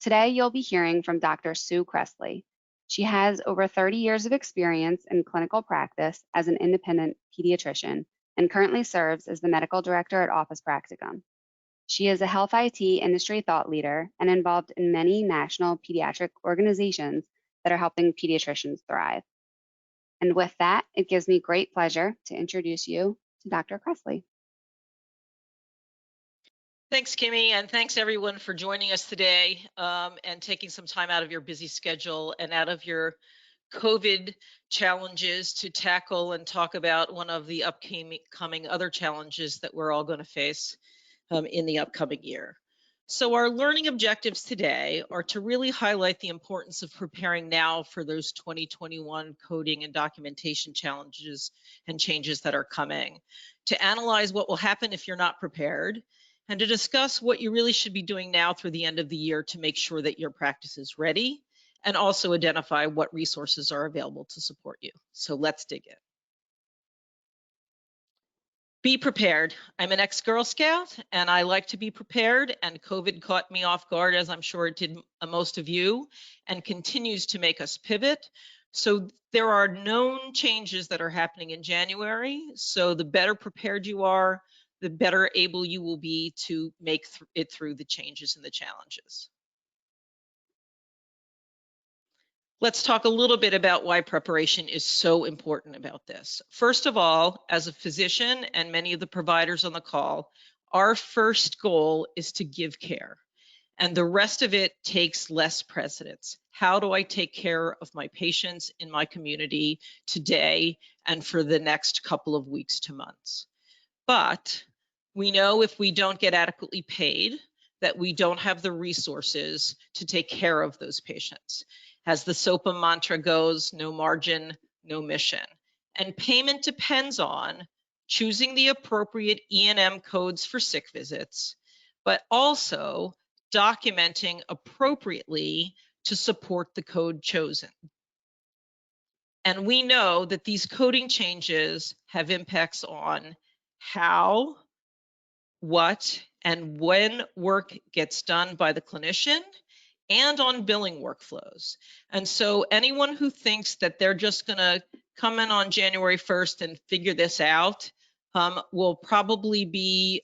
Today, you'll be hearing from Dr. Sue Cressley. She has over 30 years of experience in clinical practice as an independent pediatrician and currently serves as the medical director at Office Practicum. She is a health IT industry thought leader and involved in many national pediatric organizations that are helping pediatricians thrive. And with that, it gives me great pleasure to introduce you to Dr. Cressley. Thanks, Kimmy, and thanks everyone for joining us today and taking some time out of your busy schedule and out of your COVID challenges to tackle and talk about one of the upcoming other challenges that we're all going to face in the upcoming year. So our learning objectives today are to really highlight the importance of preparing now for those 2021 coding and documentation challenges and changes that are coming, to analyze what will happen if you're not prepared, and to discuss what you really should be doing now through the end of the year to make sure that your practice is ready, and also identify what resources are available to support you. So let's dig in. Be prepared. I'm an ex-Girl Scout and I like to be prepared, and COVID caught me off guard, as I'm sure it did most of you, and continues to make us pivot. So there are known changes that are happening in January. So the better prepared you are, the better able you will be to make it through the changes and the challenges. Let's talk a little bit about why preparation is so important about this. First of all, as a physician and many of the providers on the call, our first goal is to give care, and the rest of it takes less precedence. How do I take care of my patients in my community today and for the next couple of weeks to months? But we know if we don't get adequately paid, that we don't have the resources to take care of those patients. As the SOPA mantra goes, no margin, no mission. And payment depends on choosing the appropriate E&M codes for sick visits, but also documenting appropriately to support the code chosen. And we know that these coding changes have impacts on how, what, and when work gets done by the clinician, and on billing workflows. And so anyone who thinks that they're just going to come in on January 1st and figure this out will probably be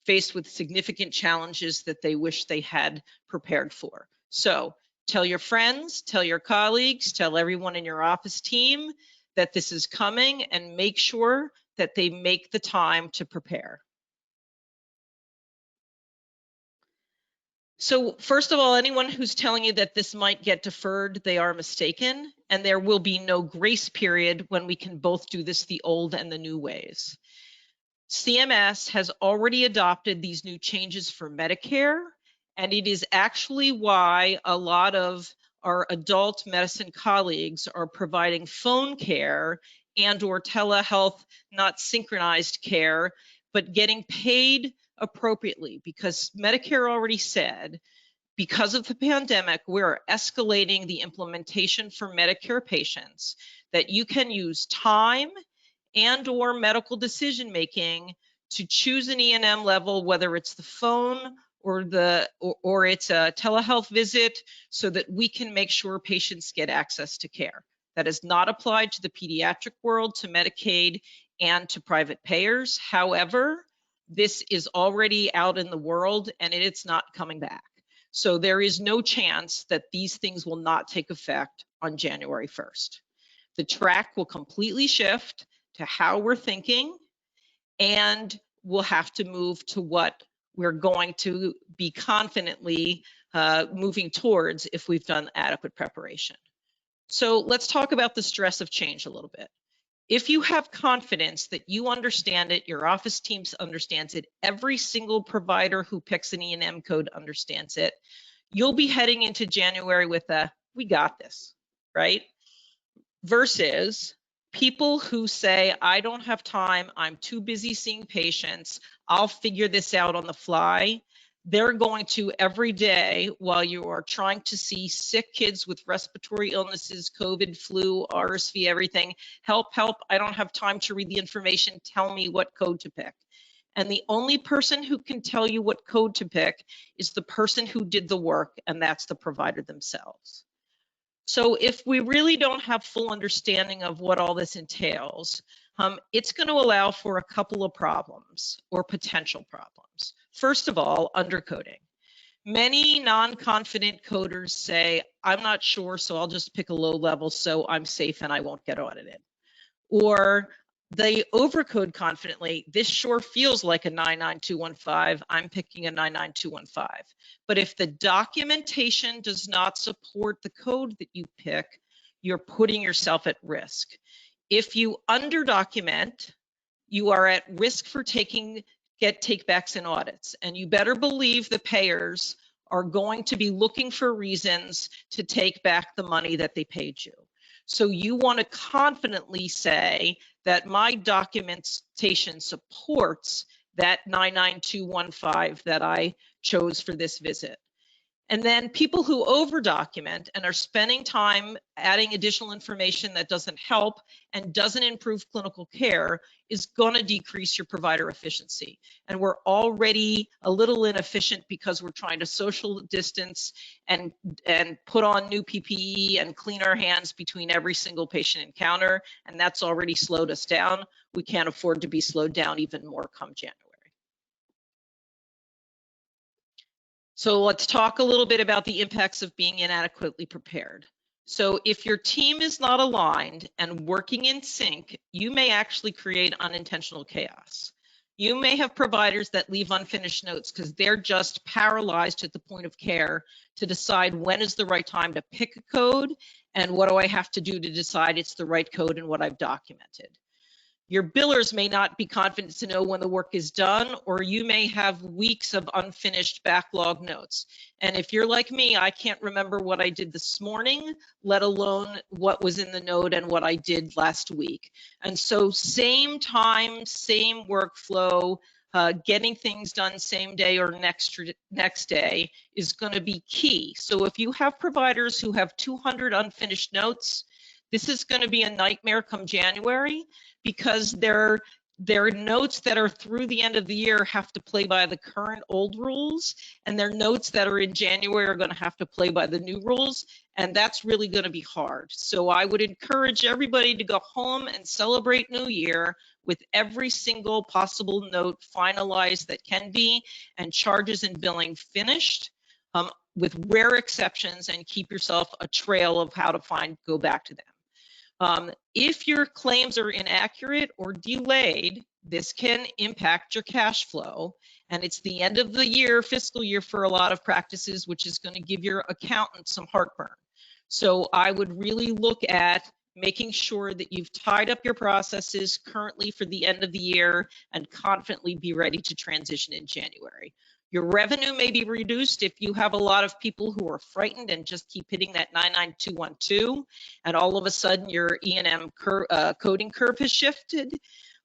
faced with significant challenges that they wish they had prepared for. So tell your friends, tell your colleagues, tell everyone in your office team that this is coming, and make sure that they make the time to prepare. So first of all, anyone who's telling you that this might get deferred, they are mistaken, and there will be no grace period when we can both do this the old and the new ways. CMS has already adopted these new changes for Medicare, and it is actually why a lot of our adult medicine colleagues are providing phone care and/or telehealth, not synchronized care, but getting paid appropriately, because Medicare already said, because of the pandemic, we're escalating the implementation for Medicare patients, that you can use time and/or medical decision making to choose an E&M level, whether it's the phone or it's a telehealth visit, so that we can make sure patients get access to care. That is not applied to the pediatric world, to Medicaid, and to private payers. However, this is already out in the world and it's not coming back. So there is no chance that these things will not take effect on January 1st. The track will completely shift to how we're thinking, and we'll have to move to what we're going to be confidently moving towards if we've done adequate preparation. So let's talk about the stress of change a little bit. If you have confidence that you understand it, your office team understands it, every single provider who picks an E&M code understands it, you'll be heading into January with a, we got this, right? Versus people who say, I don't have time, I'm too busy seeing patients, I'll figure this out on the fly. They're going to every day, while you are trying to see sick kids with respiratory illnesses, COVID, flu, RSV, everything, help, I don't have time to read the information, tell me what code to pick. And the only person who can tell you what code to pick is the person who did the work, and that's the provider themselves. So if we really don't have full understanding of what all this entails, it's going to allow for a couple of problems or potential problems. First of all, undercoding. Many non-confident coders say, I'm not sure, so I'll just pick a low level so I'm safe and I won't get audited. Or they overcode confidently. This sure feels like a 99215. I'm picking a 99215. But if the documentation does not support the code that you pick, you're putting yourself at risk. If you underdocument, you are at risk for get takebacks and audits. And you better believe the payers are going to be looking for reasons to take back the money that they paid you. So you want to confidently say that my documentation supports that 99215 that I chose for this visit. And then people who over document and are spending time adding additional information that doesn't help and doesn't improve clinical care is going to decrease your provider efficiency. And we're already a little inefficient because we're trying to social distance and put on new PPE and clean our hands between every single patient encounter. And that's already slowed us down. We can't afford to be slowed down even more come January. So let's talk a little bit about the impacts of being inadequately prepared. So if your team is not aligned and working in sync, you may actually create unintentional chaos. You may have providers that leave unfinished notes because they're just paralyzed at the point of care to decide when is the right time to pick a code and what do I have to do to decide it's the right code and what I've documented. Your billers may not be confident to know when the work is done, or you may have weeks of unfinished backlog notes. And if you're like me, I can't remember what I did this morning, let alone what was in the note and what I did last week. And so same time, same workflow, getting things done same day or next day is going to be key. So if you have providers who have 200 unfinished notes, this is going to be a nightmare come January, because their notes that are through the end of the year have to play by the current old rules, and their notes that are in January are going to have to play by the new rules, and that's really going to be hard. So I would encourage everybody to go home and celebrate New Year with every single possible note finalized that can be, and charges and billing finished, with rare exceptions, and keep yourself a trail of how to go back to them. If your claims are inaccurate or delayed, this can impact your cash flow. And it's the end of the year, fiscal year for a lot of practices, which is going to give your accountant some heartburn. So I would really look at making sure that you've tied up your processes currently for the end of the year and confidently be ready to transition in January. Your revenue may be reduced if you have a lot of people who are frightened and just keep hitting that 99212, and all of a sudden your E&M coding curve has shifted.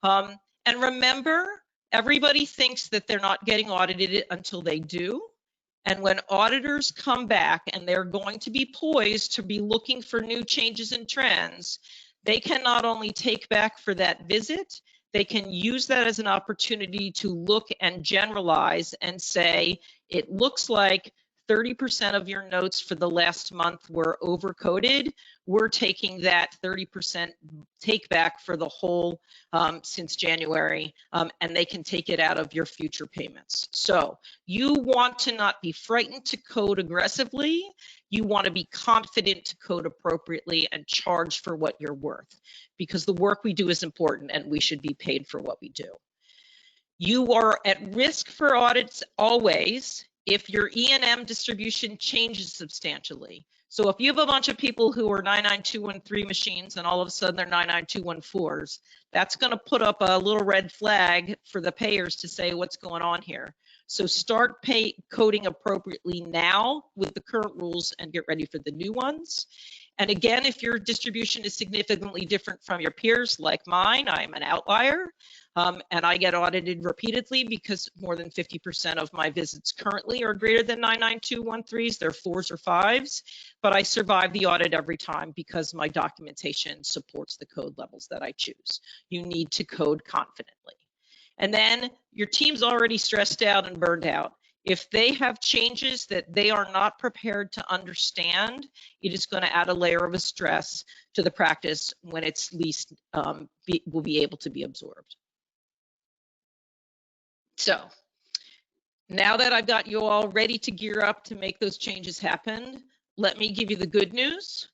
And remember, everybody thinks that they're not getting audited until they do. And when auditors come back and they're going to be poised to be looking for new changes and trends, they can not only take back for that visit, they can use that as an opportunity to look and generalize and say, it looks like 30% of your notes for the last month were overcoded. We're taking that 30% take back for the whole since January, and they can take it out of your future payments. So you want to not be frightened to code aggressively. You want to be confident to code appropriately and charge for what you're worth, because the work we do is important and we should be paid for what we do. You are at risk for audits always if your E&M distribution changes substantially. So if you have a bunch of people who are 99213 machines and all of a sudden they're 99214s, that's going to put up a little red flag for the payers to say what's going on here. So start coding appropriately now with the current rules and get ready for the new ones. And again, if your distribution is significantly different from your peers, like mine, I'm an outlier, and I get audited repeatedly because more than 50% of my visits currently are greater than 99213s. They're 4s or 5s, but I survive the audit every time because my documentation supports the code levels that I choose. You need to code confidently. And then your team's already stressed out and burned out. If they have changes that they are not prepared to understand, it is going to add a layer of stress to the practice when it's least will be able to be absorbed. So now that I've got you all ready to gear up to make those changes happen, let me give you the good news.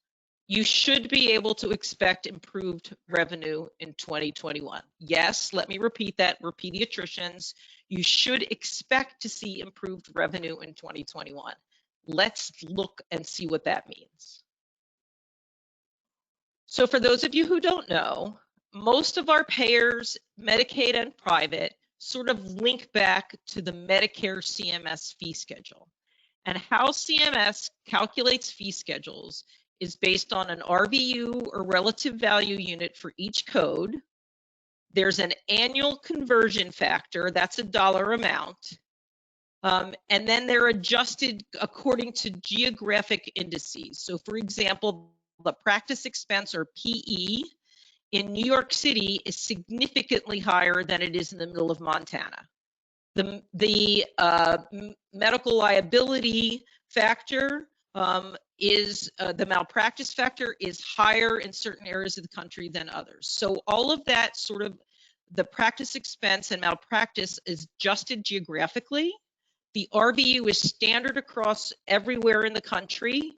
You should be able to expect improved revenue in 2021. Yes, let me repeat that. We're pediatricians. You should expect to see improved revenue in 2021. Let's look and see what that means. So for those of you who don't know, most of our payers, Medicaid and private, sort of link back to the Medicare CMS fee schedule. And how CMS calculates fee schedules is based on an RVU or relative value unit for each code. There's an annual conversion factor, that's a dollar amount. And then they're adjusted according to geographic indices. So for example, the practice expense or PE in New York City is significantly higher than it is in the middle of Montana. The medical liability factor is the malpractice factor is higher in certain areas of the country than others. So all of that sort of the practice expense and malpractice is adjusted geographically. The RVU is standard across everywhere in the country.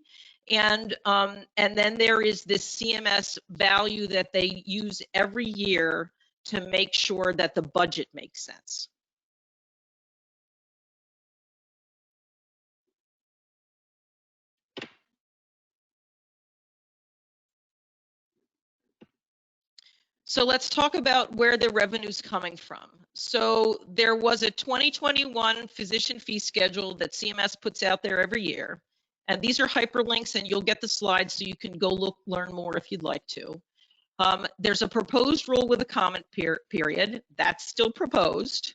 And then there is this CMS value that they use every year to make sure that the budget makes sense. So let's talk about where the revenue's coming from. So there was a 2021 physician fee schedule that CMS puts out there every year. And these are hyperlinks, and you'll get the slides so you can go learn more if you'd like to. There's a proposed rule with a comment period. That's still proposed.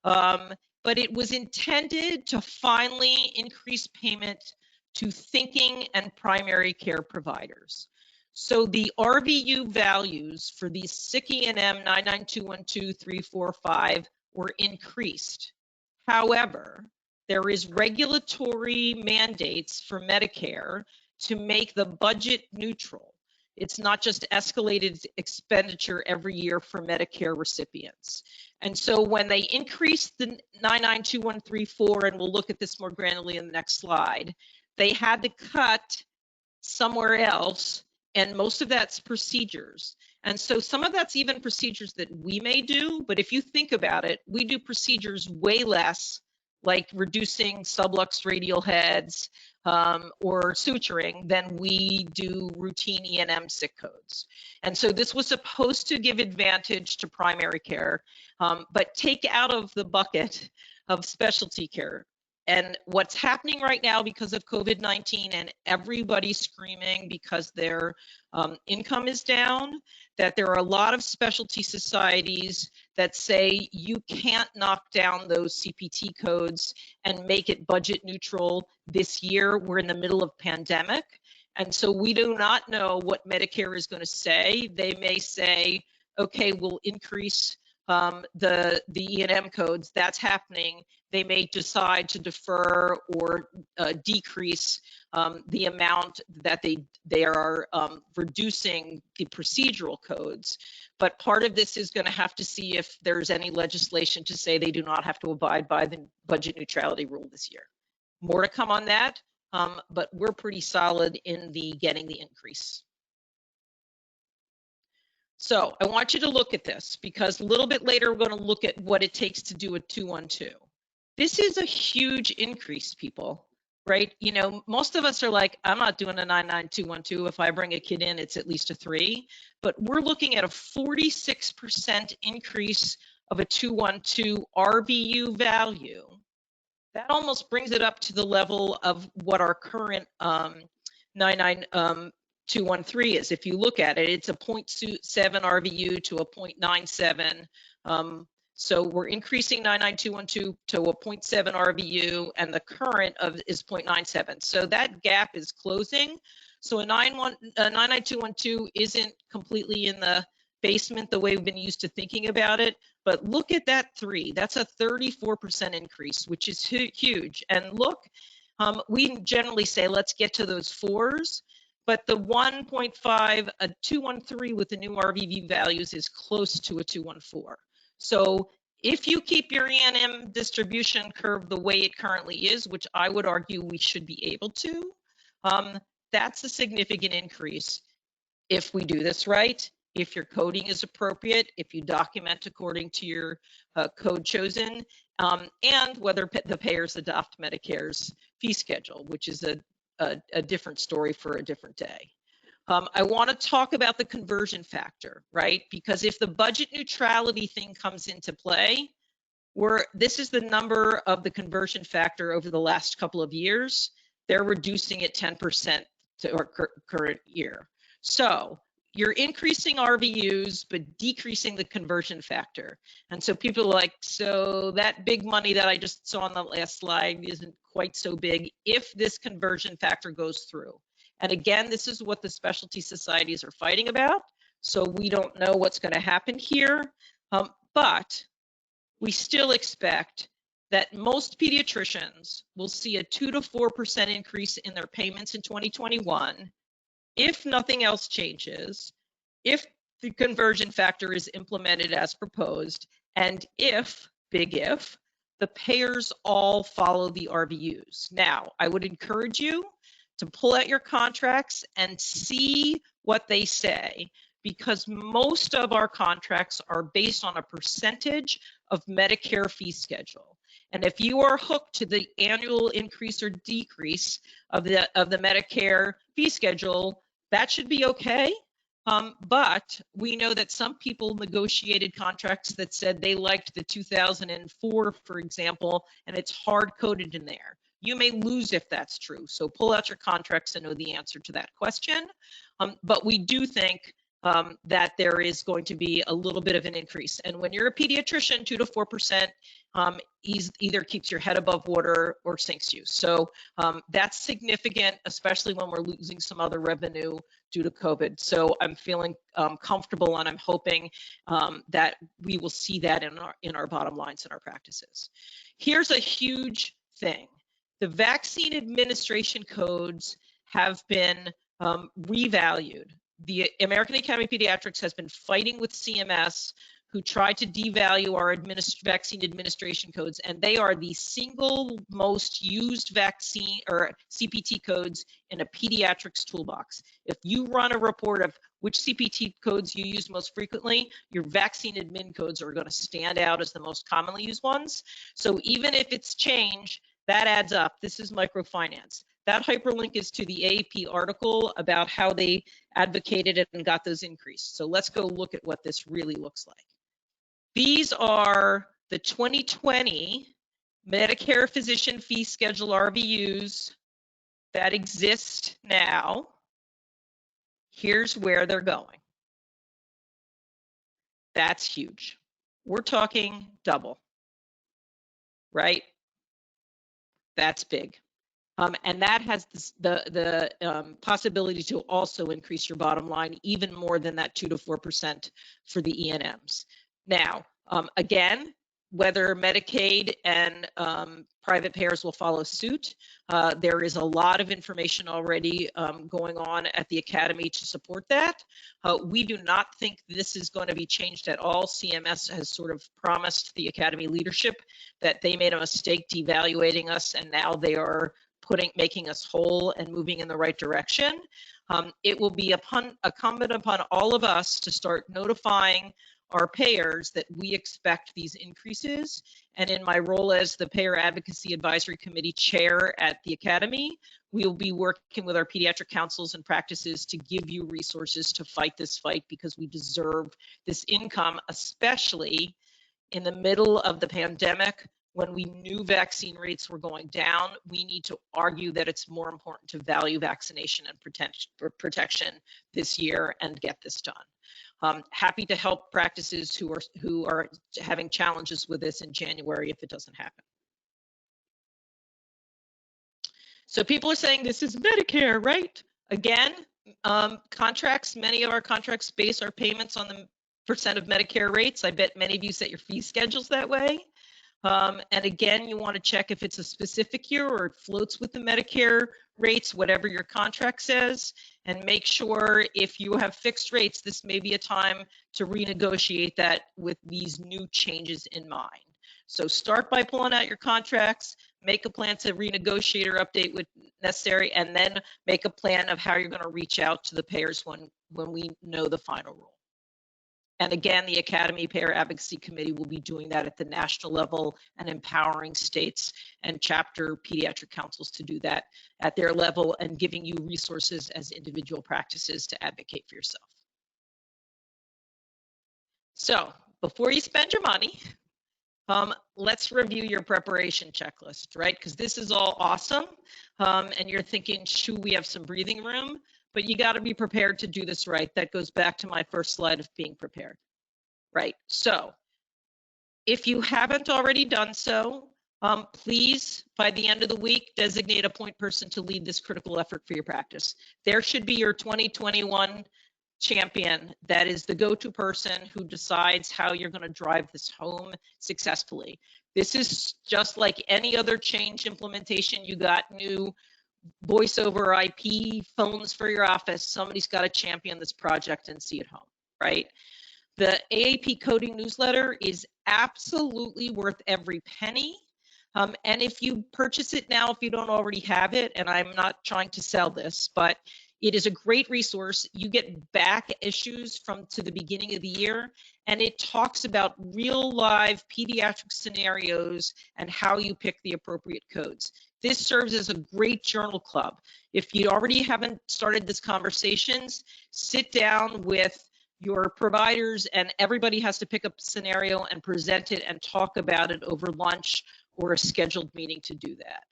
But it was intended to finally increase payment to thinking and primary care providers. So the RVU values for these sick E&M 99212, 345 were increased. However, there is regulatory mandates for Medicare to make the budget neutral. It's not just escalated expenditure every year for Medicare recipients. And so when they increased the 99234, and we'll look at this more granularly in the next slide, they had to cut somewhere else, and most of that's procedures. And so some of that's even procedures that we may do, but if you think about it, we do procedures way less, like reducing sublux radial heads or suturing, than we do routine E&M sick codes. And so this was supposed to give advantage to primary care, but take out of the bucket of specialty care. And what's happening right now because of COVID-19 and everybody screaming because their income is down, that there are a lot of specialty societies that say you can't knock down those CPT codes and make it budget neutral this year. We're in the middle of pandemic. And so we do not know what Medicare is going to say. They may say, okay, we'll increase the E&M codes. That's happening. They may decide to defer or decrease the amount that they are reducing the procedural codes. But part of this is going to have to see if there's any legislation to say they do not have to abide by the budget neutrality rule this year. More to come on that, but we're pretty solid in the getting the increase. So I want you to look at this, because a little bit later we're going to look at what it takes to do a 212. This is a huge increase, people, right? You know, most of us are like, I'm not doing a 99212. If I bring a kid in, it's at least a 3. But we're looking at a 46% increase of a 212 RVU value. That almost brings it up to the level of what our current 99213 is. If you look at it, it's a 0.7 RVU to a 0.97. So we're increasing 99212 to a 0.7 RVU, and the current is 0.97. So that gap is closing. So a 99212 isn't completely in the basement the way we've been used to thinking about it, But look at that 3. That's a 34% increase, which is huge. And look, we generally say, let's get to those 4s. But the 1.5, a 213 with the new RVV values is close to a 214. So if you keep your E&M distribution curve the way it currently is, which I would argue we should be able to, that's a significant increase if we do this right, if your coding is appropriate, if you document according to your code chosen, and whether the payers adopt Medicare's fee schedule, which is a different story for a different day. I want to talk about the conversion factor, right? Because if the budget neutrality thing comes into play, this is the number of the conversion factor over the last couple of years. They're reducing it 10% to our current year. So you're increasing RVUs, but decreasing the conversion factor. And so people are like, so that big money that I just saw on the last slide isn't quite so big if this conversion factor goes through. And again, this is what the specialty societies are fighting about. So we don't know what's going to happen here, but we still expect that most pediatricians will see a 2 to 4% increase in their payments in 2021 if nothing else changes, if the conversion factor is implemented as proposed, and if, big if, the payers all follow the RVUs. Now, I would encourage you to pull out your contracts and see what they say, because most of our contracts are based on a percentage of Medicare fee schedule. And if you are hooked to the annual increase or decrease of the Medicare fee schedule, that should be okay. But we know that some people negotiated contracts that said they liked the 2004, for example, and it's hard coded in there. You may lose if that's true. So pull out your contracts and know the answer to that question. But we do think that there is going to be a little bit of an increase. And when you're a pediatrician, 2 to 4% either keeps your head above water or sinks you. So that's significant, especially when we're losing some other revenue due to COVID. So I'm feeling comfortable, and I'm hoping that we will see that in our bottom lines in our practices. Here's a huge thing. The vaccine administration codes have been revalued. The American Academy of Pediatrics has been fighting with CMS, who tried to devalue our vaccine administration codes, and they are the single most used vaccine or CPT codes in a pediatrics toolbox. If you run a report of which CPT codes you use most frequently, your vaccine admin codes are going to stand out as the most commonly used ones. So even if it's changed, that adds up. This is microfinance. That hyperlink is to the AAP article about how they advocated it and got those increased. So let's go look at what this really looks like. These are the 2020 Medicare physician fee schedule RVUs that exist now. Here's where they're going. That's huge. We're talking double, right? That's big. And that has the possibility to also increase your bottom line even more than that 2 to 4% for the E&Ms. Now, again, whether Medicaid and private payers will follow suit, there is a lot of information already going on at the Academy to support that. We do not think this is going to be changed at all. CMS has sort of promised the Academy leadership that they made a mistake devaluating us, and now they are making us whole and moving in the right direction. It will be incumbent upon all of us to start notifying our payers that we expect these increases. And in my role as the Payer Advocacy Advisory Committee Chair at the Academy, we will be working with our pediatric councils and practices to give you resources to fight this fight, because we deserve this income, especially in the middle of the pandemic, when we knew vaccine rates were going down. We need to argue that it's more important to value vaccination and protection this year and get this done. Happy to help practices who are having challenges with this in January if it doesn't happen. So people are saying this is Medicare, right? Again, contracts, many of our contracts base our payments on the of Medicare rates. I bet many of you set your fee schedules that way. And again, you want to check if it's a specific year or it floats with the Medicare rates, whatever your contract says, and make sure if you have fixed rates, this may be a time to renegotiate that with these new changes in mind. So start by pulling out your contracts, make a plan to renegotiate or update when necessary, and then make a plan of how you're going to reach out to the payers when we know the final rule. And again, the Academy Payer Advocacy Committee will be doing that at the national level and empowering states and chapter pediatric councils to do that at their level and giving you resources as individual practices to advocate for yourself. So before you spend your money, let's review your preparation checklist, right? Because this is all awesome. And you're thinking, should we have some breathing room? But you got to be prepared to do this right. That goes back to my first slide of being prepared, right? So if you haven't already done so, please, by the end of the week, designate a point person to lead this critical effort for your practice. There should be your 2021 champion that is the go-to person who decides how you're going to drive this home successfully. This is just like any other change implementation. You got new voice over IP phones for your office. Somebody's got to champion this project and see it home, right? The AAP coding newsletter is absolutely worth every penny. And if you purchase it now, if you don't already have it, and I'm not trying to sell this, but it is a great resource. You get back issues to the beginning of the year, and it talks about real live pediatric scenarios and how you pick the appropriate codes. This serves as a great journal club. If you already haven't started this conversations, sit down with your providers and everybody has to pick up a scenario and present it and talk about it over lunch or a scheduled meeting to do that.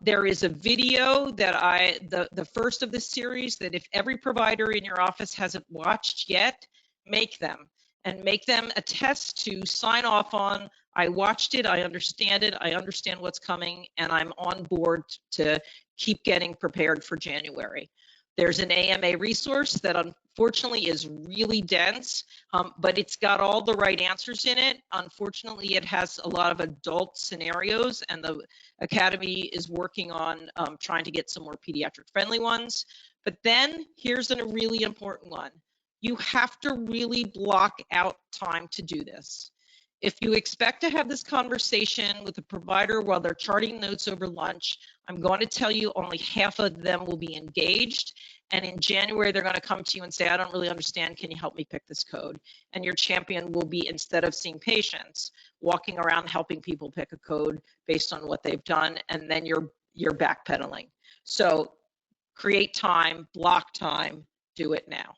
There is a video that the first of this series that if every provider in your office hasn't watched yet, make them attest to sign off on, I watched it, I understand what's coming, and I'm on board to keep getting prepared for January. There's an AMA resource that unfortunately is really dense, but it's got all the right answers in it. Unfortunately, it has a lot of adult scenarios, and the Academy is working on trying to get some more pediatric friendly ones. But then here's a really important one. You have to really block out time to do this. If you expect to have this conversation with a provider while they're charting notes over lunch, I'm going to tell you only half of them will be engaged. And in January, they're going to come to you and say, I don't really understand. Can you help me pick this code? And your champion will be, instead of seeing patients, walking around helping people pick a code based on what they've done. And then you're backpedaling. So create time, block time, do it now.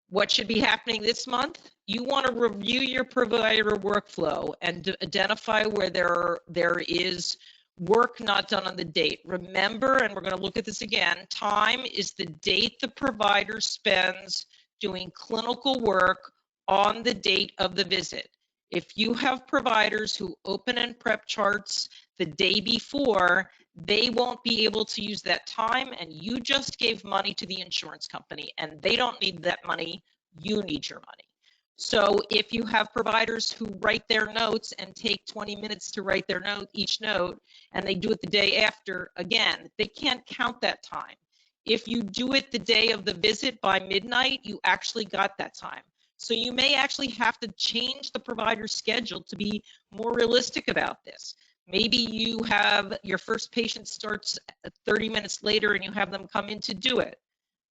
What should be happening this month? You want to review your provider workflow and identify where there is work not done on the date. Remember, and we're going to look at this again, time is the date the provider spends doing clinical work on the date of the visit. If you have providers who open and prep charts the day before, they won't be able to use that time, and you just gave money to the insurance company, and they don't need that money, you need your money. So if you have providers who write their notes and take 20 minutes to write their note, each note, and they do it the day after, again, they can't count that time. If you do it the day of the visit by midnight, you actually got that time. So you may actually have to change the provider's schedule to be more realistic about this. Maybe you have your first patient starts 30 minutes later and you have them come in to do it.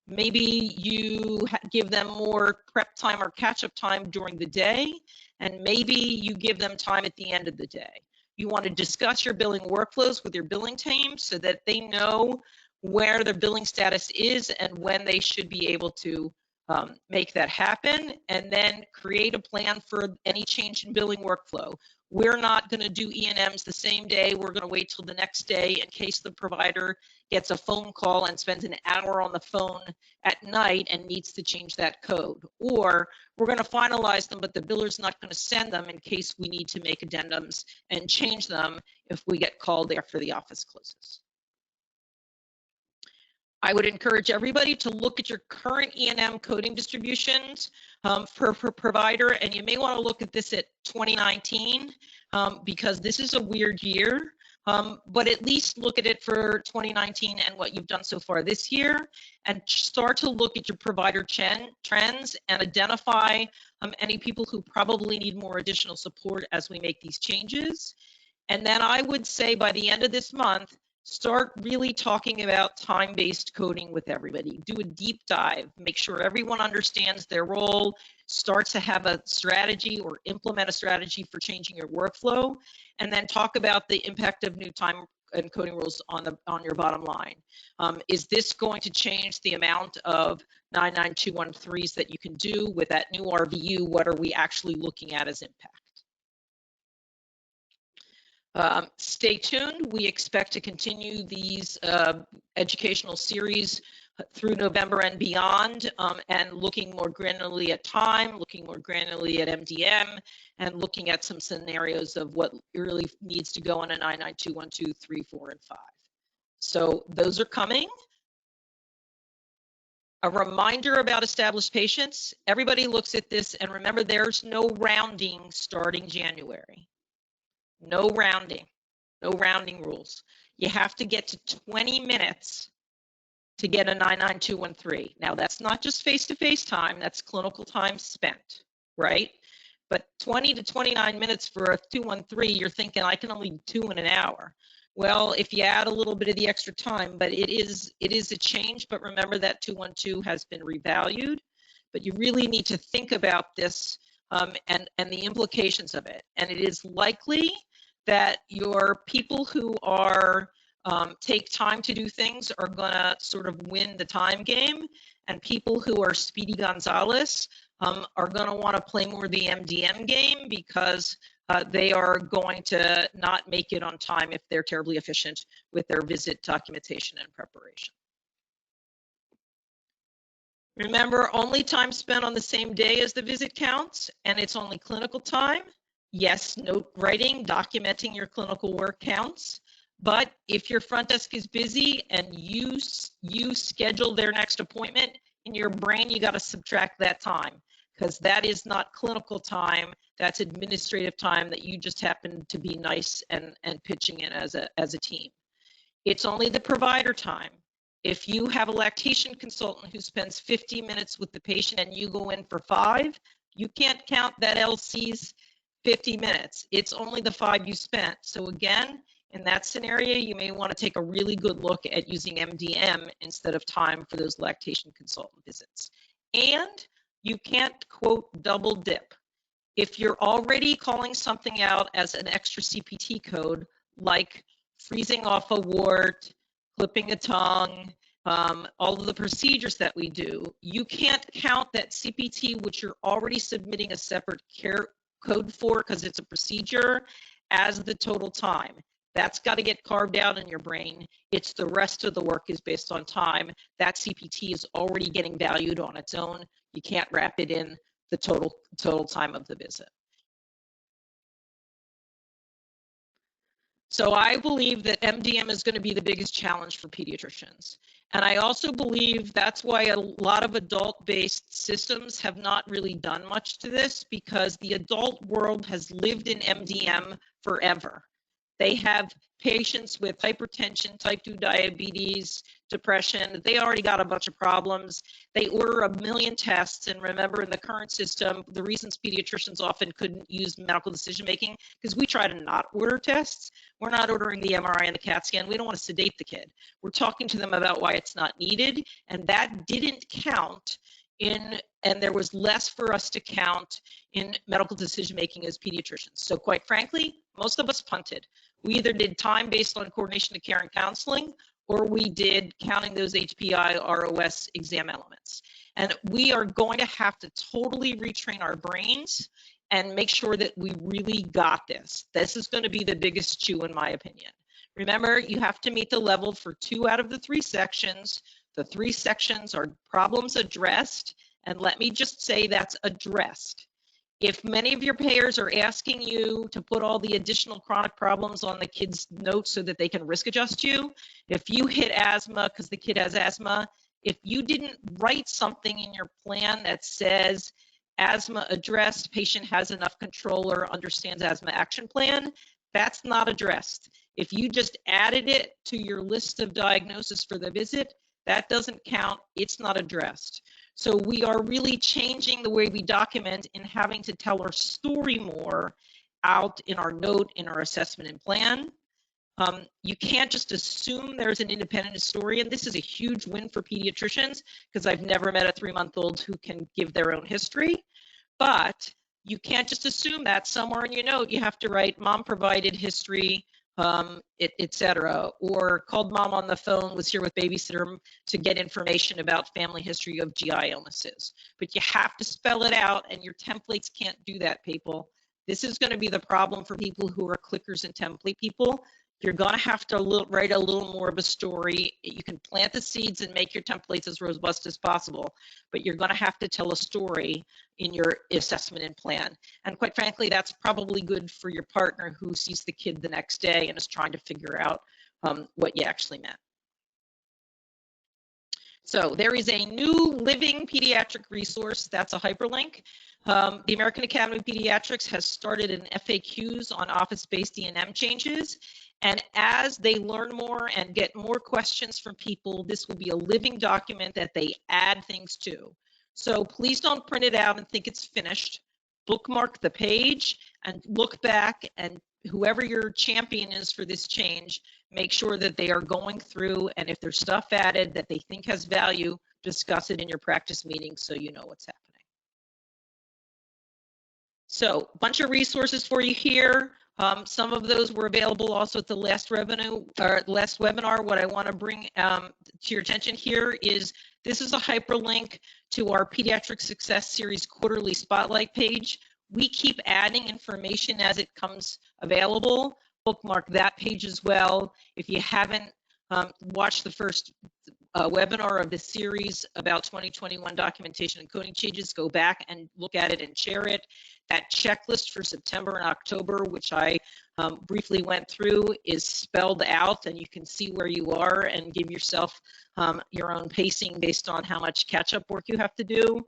Maybe you give them more prep time or catch-up time during the day, and maybe you give them time at the end of the day. You want to discuss your billing workflows with your billing team so that they know where their billing status is and when they should be able to make that happen, and then create a plan for any change in billing workflow. We're not going to do E&Ms the same day. We're going to wait till the next day in case the provider gets a phone call and spends an hour on the phone at night and needs to change that code. Or we're going to finalize them, but the biller's not going to send them in case we need to make addendums and change them if we get called after the office closes. I would encourage everybody to look at your current E&M coding distributions per provider, and you may want to look at this at 2019 because this is a weird year, but at least look at it for 2019 and what you've done so far this year, and start to look at your provider trends and identify any people who probably need more additional support as we make these changes. And then I would say by the end of this month, start really talking about time-based coding with everybody. Do a deep dive, make sure everyone understands their role, start to have a strategy or implement a strategy for changing your workflow, and then talk about the impact of new time and coding rules on your bottom line. Is this going to change the amount of 99213s that you can do with that new RVU? What are we actually looking at as impact? Stay tuned. We expect to continue these educational series through November and beyond, and looking more granularly at time, looking more granularly at MDM, and looking at some scenarios of what really needs to go in a 992, 1, 2, 3, 4, and 5. So those are coming. A reminder about established patients. Everybody looks at this and remember there's no rounding starting January. No rounding rules. You have to get to 20 minutes to get a 99213. Now that's not just face-to-face time, that's clinical time spent, right? But 20 to 29 minutes for a 213, you're thinking I can only do 2 in an hour. Well, if you add a little bit of the extra time, but it is a change, but remember that 212 has been revalued, but you really need to think about this and the implications of it. And it is likely that your people who are take time to do things are gonna sort of win the time game, and people who are Speedy Gonzalez are gonna wanna play more the MDM game because they are going to not make it on time if they're terribly efficient with their visit documentation and preparation. Remember, only time spent on the same day as the visit counts, and it's only clinical time. Yes, note writing, documenting your clinical work counts, but if your front desk is busy and you schedule their next appointment, in your brain you got to subtract that time because that is not clinical time, that's administrative time that you just happen to be nice and pitching in as a team. It's only the provider time. If you have a lactation consultant who spends 50 minutes with the patient and you go in for 5, you can't count that LC's 50 minutes. It's only the 5 you spent. So again, in that scenario, you may want to take a really good look at using MDM instead of time for those lactation consultant visits. And you can't, quote, double dip. If you're already calling something out as an extra CPT code, like freezing off a wart, clipping a tongue, all of the procedures that we do, you can't count that CPT, which you're already submitting a separate care code for because it's a procedure, as the total time. That's got to get carved out in your brain. It's the rest of the work is based on time. That CPT is already getting valued on its own. You can't wrap it in the total time of the visit. So I believe that MDM is going to be the biggest challenge for pediatricians. And I also believe that's why a lot of adult-based systems have not really done much to this, because the adult world has lived in MDM forever. They have patients with hypertension, type 2 diabetes, depression. They already got a bunch of problems. They order a million tests. And remember, in the current system, the reasons pediatricians often couldn't use medical decision making, because we try to not order tests. We're not ordering the MRI and the CAT scan. We don't want to sedate the kid. We're talking to them about why it's not needed. And that didn't count in, and there was less for us to count in medical decision making as pediatricians. So quite frankly, most of us punted. We either did time based on coordination of care and counseling, or we did counting those HPI ROS exam elements. And we are going to have to totally retrain our brains and make sure that we really got this. This is going to be the biggest chew, in my opinion. Remember, you have to meet the level for 2 out of the 3 sections. The 3 sections are problems addressed, and let me just say that's addressed. If many of your payers are asking you to put all the additional chronic problems on the kid's notes so that they can risk adjust you, if you hit asthma because the kid has asthma, if you didn't write something in your plan that says asthma addressed, patient has enough control or understands asthma action plan, that's not addressed. If you just added it to your list of diagnoses for the visit, that doesn't count, it's not addressed. So we are really changing the way we document and having to tell our story more out in our note, in our assessment and plan. You can't just assume there's an independent historian. This is a huge win for pediatricians because I've never met a 3-month-old who can give their own history. But you can't just assume that somewhere in your note you have to write mom provided history, etc., or called mom on the phone, was here with babysitter to get information about family history of GI illnesses. But you have to spell it out, and your templates can't do that, people. This is going to be the problem for people who are clickers and template people. You're going to have to write a little more of a story. You can plant the seeds and make your templates as robust as possible, but you're going to have to tell a story in your assessment and plan. And quite frankly, that's probably good for your partner who sees the kid the next day and is trying to figure out what you actually meant. So there is a new living pediatric resource. That's a hyperlink. The American Academy of Pediatrics has started an FAQs on office-based E&M changes. And as they learn more and get more questions from people, this will be a living document that they add things to. So please don't print it out and think it's finished. Bookmark the page and look back, and whoever your champion is for this change, make sure that they are going through, and if there's stuff added that they think has value, discuss it in your practice meeting so you know what's happening. So a bunch of resources for you here. Some of those were available also at the last webinar. What I want to bring to your attention here is this is a hyperlink to our Pediatric Success Series quarterly spotlight page. We keep adding information as it comes available. Bookmark that page as well. If you haven't watched the first webinar of the series about 2021 documentation and coding changes, go back and look at it and share it. That checklist for September and October, which I briefly went through, is spelled out, and you can see where you are and give yourself your own pacing based on how much catch-up work you have to do.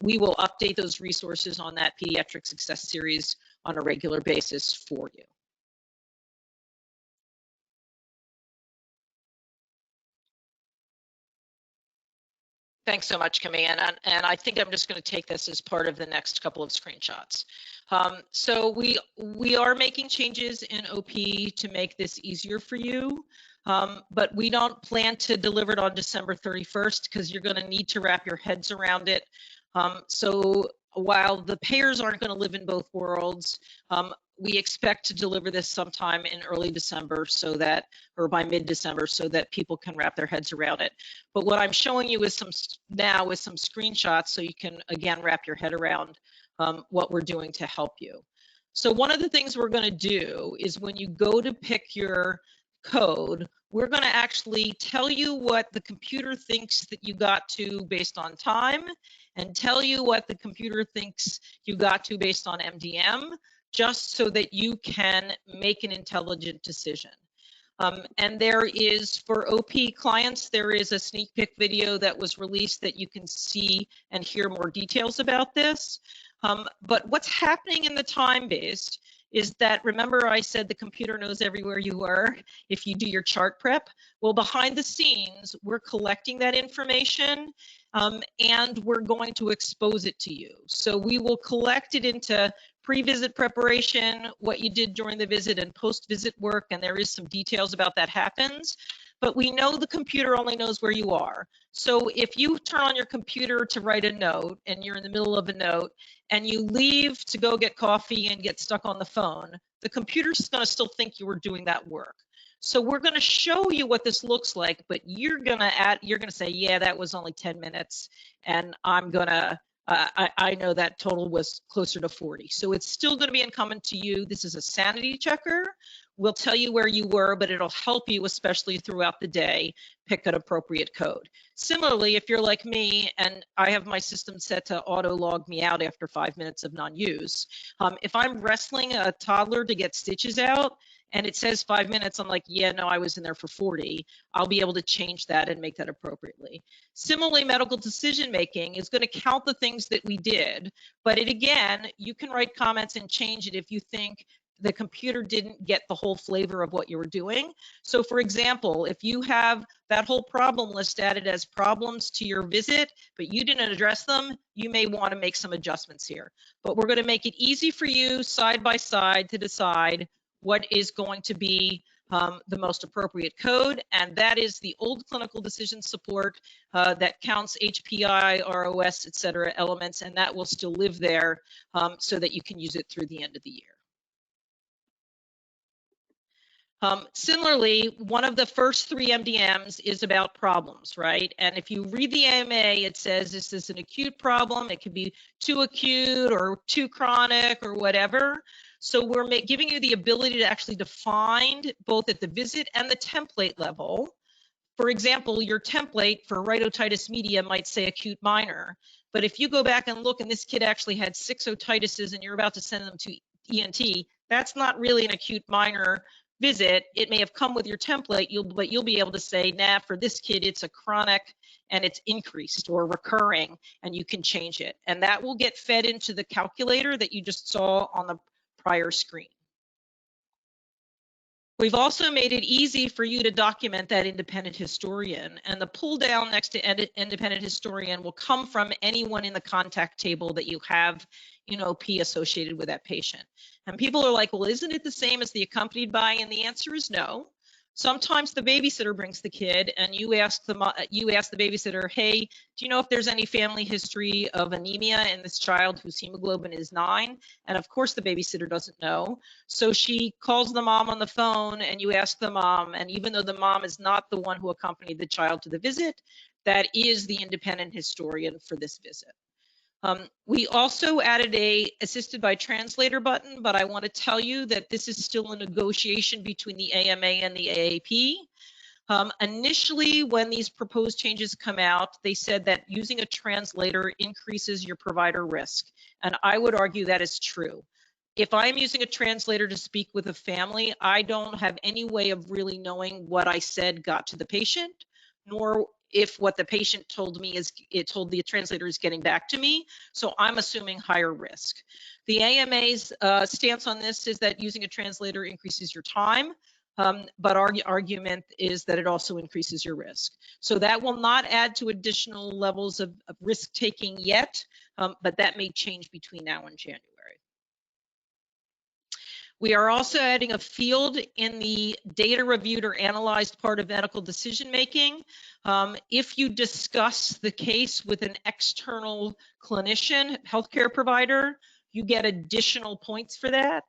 We will update those resources on that Pediatric Success Series on a regular basis for you. Thanks so much, Camille, and I think I'm just going to take this as part of the next couple of screenshots. So we are making changes in OP to make this easier for you, but we don't plan to deliver it on December 31st because you're going to need to wrap your heads around it. So while the payers aren't going to live in both worlds, we expect to deliver this sometime in early December so that, or by mid-December, so that people can wrap their heads around it. But what I'm showing you is some screenshots so you can, again, wrap your head around what we're doing to help you. So one of the things we're going to do is when you go to pick your code, we're going to actually tell you what the computer thinks that you got to based on time, and tell you what the computer thinks you got to based on MDM, just so that you can make an intelligent decision. And there is, for OP clients, there is a sneak peek video that was released that you can see and hear more details about this. But what's happening in the time-based is that, remember I said the computer knows everywhere you are if you do your chart prep? Well, behind the scenes, we're collecting that information and we're going to expose it to you. So we will collect it into pre-visit preparation, what you did during the visit, and post-visit work, and there is some details about that happens. But we know the computer only knows where you are. So if you turn on your computer to write a note and you're in the middle of a note and you leave to go get coffee and get stuck on the phone, the computer's going to still think you were doing that work. So we're going to show you what this looks like, but you're going to say, yeah, that was only 10 minutes, and I'm going to I know that total was closer to 40. So it's still going to be incumbent to you. This is a sanity checker. will tell you where you were, but it'll help you, especially throughout the day, pick an appropriate code. Similarly, if you're like me and I have my system set to auto log me out after 5 minutes of non-use, if I'm wrestling a toddler to get stitches out and it says 5 minutes, I'm like, yeah, no, I was in there for 40. I'll be able to change that and make that appropriately. Similarly, medical decision-making is going to count the things that we did, but again, you can write comments and change it if you think the computer didn't get the whole flavor of what you were doing. So for example, if you have that whole problem list added as problems to your visit, but you didn't address them, you may want to make some adjustments here. But we're going to make it easy for you side by side to decide what is going to be the most appropriate code, and that is the old clinical decision support that counts HPI, ROS, et cetera, elements, and that will still live there so that you can use it through the end of the year. Similarly, one of the first 3 MDMs is about problems, right? And if you read the AMA, it says, is this an acute problem? It could be too acute or too chronic or whatever. So we're giving you the ability to actually define both at the visit and the template level. For example, your template for right otitis media might say acute minor, but if you go back and look and this kid actually had 6 otitises and you're about to send them to ENT, that's not really an acute minor visit. It may have come with your template, but you'll be able to say, nah, for this kid, it's a chronic and it's increased or recurring, and you can change it. And that will get fed into the calculator that you just saw on the prior screen. We've also made it easy for you to document that independent historian, and the pull down next to independent historian will come from anyone in the contact table that you have OP associated with that patient. And people are like, well, isn't it the same as the accompanied by? And the answer is no. Sometimes the babysitter brings the kid and you ask the babysitter, hey, do you know if there's any family history of anemia in this child whose hemoglobin is 9? And of course the babysitter doesn't know. So she calls the mom on the phone and you ask the mom, and even though the mom is not the one who accompanied the child to the visit, that is the independent historian for this visit. We also added a assisted by translator button, but I want to tell you that this is still a negotiation between the AMA and the AAP. Initially, when these proposed changes come out, they said that using a translator increases your provider risk. And I would argue that is true. If I'm using a translator to speak with a family, I don't have any way of really knowing what I said got to the patient, nor if what the patient told me told the translator is getting back to me. So I'm assuming higher risk. The AMA's stance on this is that using a translator increases your time, but our argument is that it also increases your risk. So that will not add to additional levels of risk taking yet, but that may change between now and January. We are also adding a field in the data reviewed or analyzed part of medical decision making. If you discuss the case with an external clinician, healthcare provider, you get additional points for that.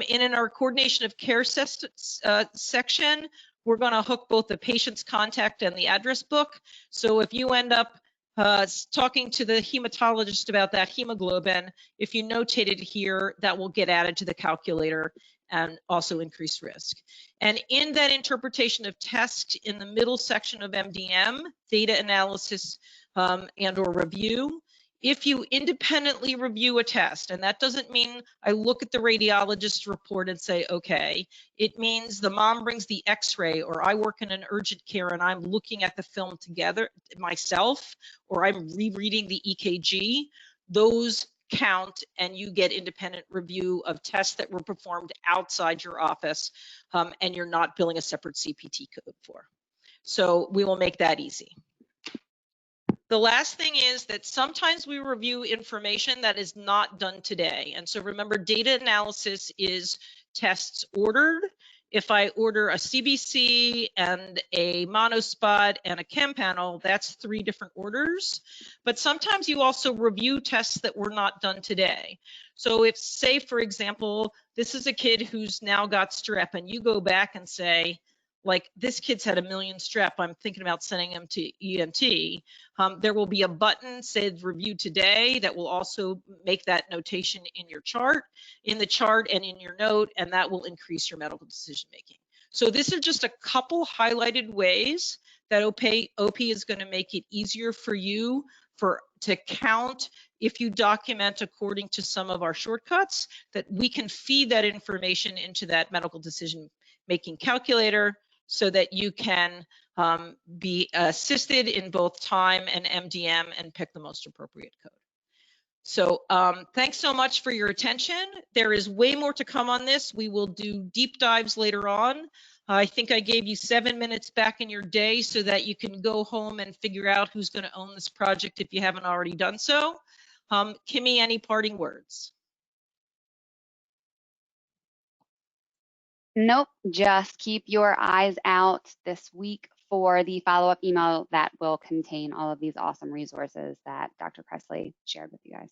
In our coordination of care section, we're going to hook both the patient's contact and the address book. So if you end up talking to the hematologist about that hemoglobin, if you notate it here, that will get added to the calculator and also increase risk. And in that interpretation of text in the middle section of MDM, data analysis and or review, if you independently review a test, and that doesn't mean I look at the radiologist's report and say, okay, it means the mom brings the x-ray, or I work in an urgent care and I'm looking at the film together myself, or I'm rereading the EKG, those count and you get independent review of tests that were performed outside your office and you're not billing a separate CPT code for. So we will make that easy. The last thing is that sometimes we review information that is not done today. And so remember, data analysis is tests ordered. If I order a CBC and a monospot and a chem panel, that's 3 different orders. But sometimes you also review tests that were not done today. So if, say, for example, this is a kid who's now got strep and you go back and say, like this kid's had a million strep, I'm thinking about sending him to ENT, there will be a button said review today that will also make that notation in your chart, in the chart and in your note, and that will increase your medical decision making. So this is just a couple highlighted ways that OP is going to make it easier for you to count if you document according to some of our shortcuts, that we can feed that information into that medical decision making calculator so that you can be assisted in both time and MDM and pick the most appropriate code. So thanks so much for your attention. There is way more to come on this. We will do deep dives later on. I think I gave you 7 minutes back in your day so that you can go home and figure out who's going to own this project if you haven't already done so. Kimmy, any parting words? Nope, just keep your eyes out this week for the follow-up email that will contain all of these awesome resources that Dr. Kressley shared with you guys.